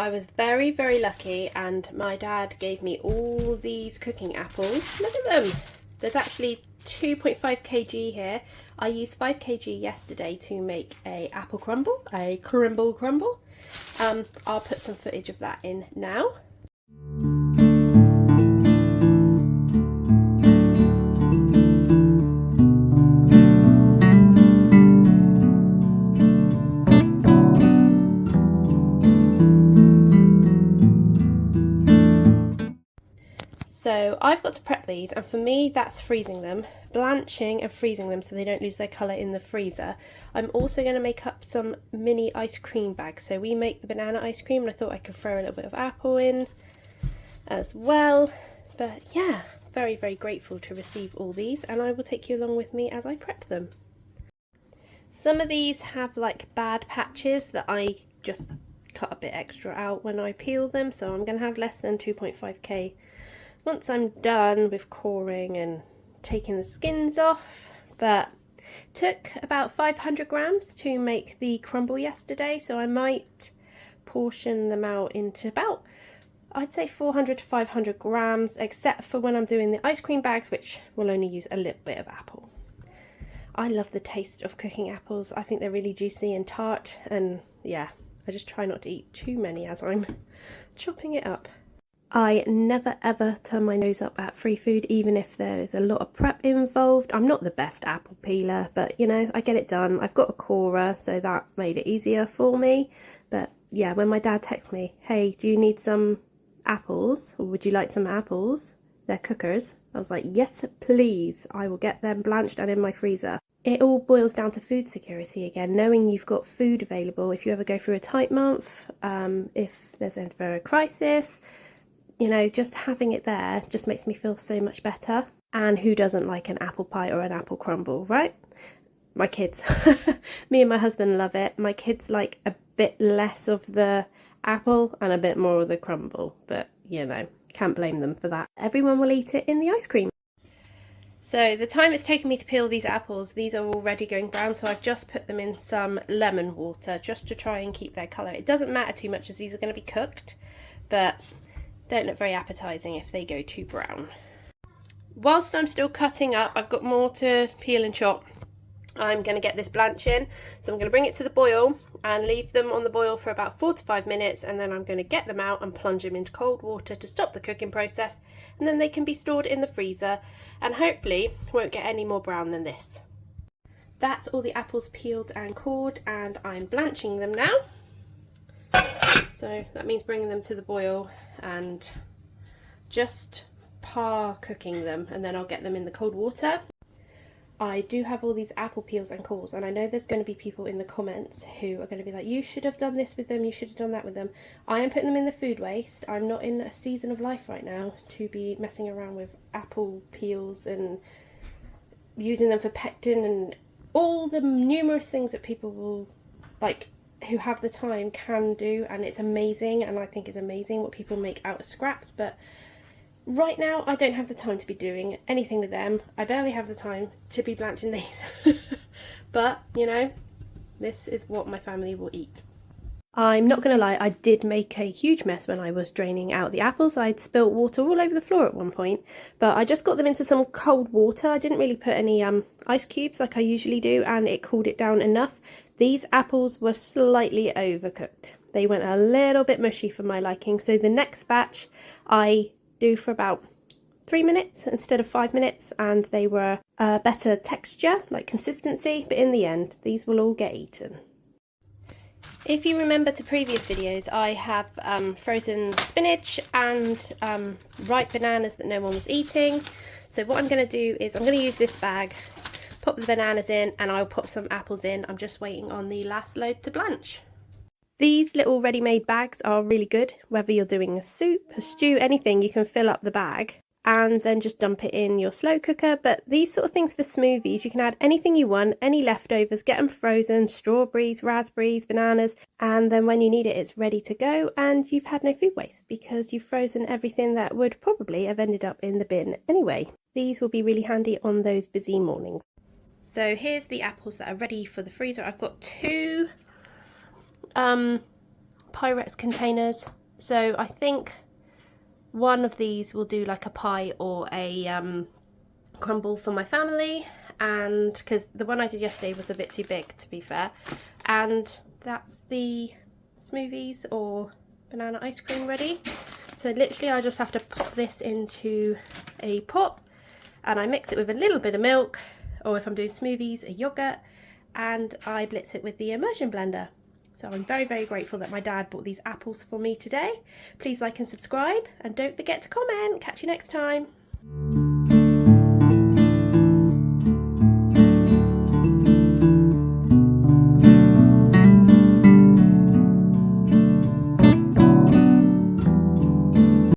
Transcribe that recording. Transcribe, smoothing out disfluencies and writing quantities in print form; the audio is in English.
I was very, very lucky and my dad gave me all these cooking apples. Look at them. There's actually 2.5 kg here. I used 5 kg yesterday to make a apple crumble, a crumble. I'll put some footage of that in now. So I've got to prep these, and for me that's freezing them, blanching and freezing them so they don't lose their colour in the freezer. I'm also going to make up some mini ice cream bags. So we make the banana ice cream and I thought I could throw a little bit of apple in as well. But yeah, very, very grateful to receive all these, and I will take you along with me as I prep them. Some of these have like bad patches that I just cut a bit extra out when I peel them, so I'm going to have less than 2.5k once I'm done with coring and taking the skins off. But took about 500 grams to make the crumble yesterday, so I might portion them out into about, I'd say 400 to 500 grams, except for when I'm doing the ice cream bags, which will only use a little bit of apple. I love the taste of cooking apples. I think they're really juicy and tart, and yeah, I just try not to eat too many as I'm chopping it up. I never ever turn my nose up at free food, even if there's a lot of prep involved. I'm not the best apple peeler, but you know, I get it done. I've got a corer, so that made it easier for me. But yeah, when my dad texted me, hey, do you need some apples, or would you like some apples? They're cookers. I was like, yes please, I will get them blanched and in my freezer. It all boils down to food security again, knowing you've got food available if you ever go through a tight month, if there's ever a crisis. You know, just having it there just makes me feel so much better. And who doesn't like an apple pie or an apple crumble, right? My kids. Me and my husband love it. My kids like a bit less of the apple and a bit more of the crumble. But, you know, can't blame them for that. Everyone will eat it in the ice cream. So the time it's taken me to peel these apples, these are already going brown, so I've just put them in some lemon water just to try and keep their colour. It doesn't matter too much as these are going to be cooked, but don't look very appetizing if they go too brown. Whilst I'm still cutting up, I've got more to peel and chop. I'm going to get this blanching, so I'm going to bring it to the boil and leave them on the boil for about 4 to 5 minutes, and then I'm going to get them out and plunge them into cold water to stop the cooking process, and then they can be stored in the freezer and hopefully won't get any more brown than this. That's all the apples peeled and cored, and I'm blanching them now. So that means bringing them to the boil and just par cooking them, and then I'll get them in the cold water. I do have all these apple peels and cores, and I know there's going to be people in the comments who are going to be like, you should have done this with them, you should have done that with them. I am putting them in the food waste. I'm not in a season of life right now to be messing around with apple peels and using them for pectin and all the numerous things that people will like, who have the time, can do, and it's amazing, and I think it's amazing what people make out of scraps. But right now I don't have the time to be doing anything with them. I barely have the time to be blanching these. But you know, this is what my family will eat. I'm not gonna lie, I did make a huge mess when I was draining out the apples. I'd spilt water all over the floor at one point, but I just got them into some cold water. I didn't really put any ice cubes like I usually do, and it cooled it down enough. These apples were slightly overcooked. They went a little bit mushy for my liking, so the next batch I do for about 3 minutes instead of 5 minutes, and they were a better texture, like consistency, but in the end these will all get eaten. If you remember to previous videos, I have frozen spinach and ripe bananas that no one was eating. So what I'm going to do is I'm going to use this bag, pop the bananas in, and I'll put some apples in. I'm just waiting on the last load to blanch. These little ready-made bags are really good, whether you're doing a soup, a stew, anything. You can fill up the bag and then just dump it in your slow cooker. But these sort of things for smoothies, you can add anything you want, any leftovers, get them frozen, strawberries, raspberries, bananas, and then when you need it, it's ready to go, and you've had no food waste because you've frozen everything that would probably have ended up in the bin anyway. These will be really handy on those busy mornings. So here's the apples that are ready for the freezer. I've got two Pyrex containers. So I think one of these will do like a pie or a crumble for my family, and because the one I did yesterday was a bit too big, to be fair. And that's the smoothies or banana ice cream ready. So literally I just have to pop this into a pot and I mix it with a little bit of milk, or if I'm doing smoothies, a yogurt, and I blitz it with the immersion blender. So I'm very, very grateful that my dad bought these apples for me today. Please like and subscribe, and don't forget to comment. Catch you next time.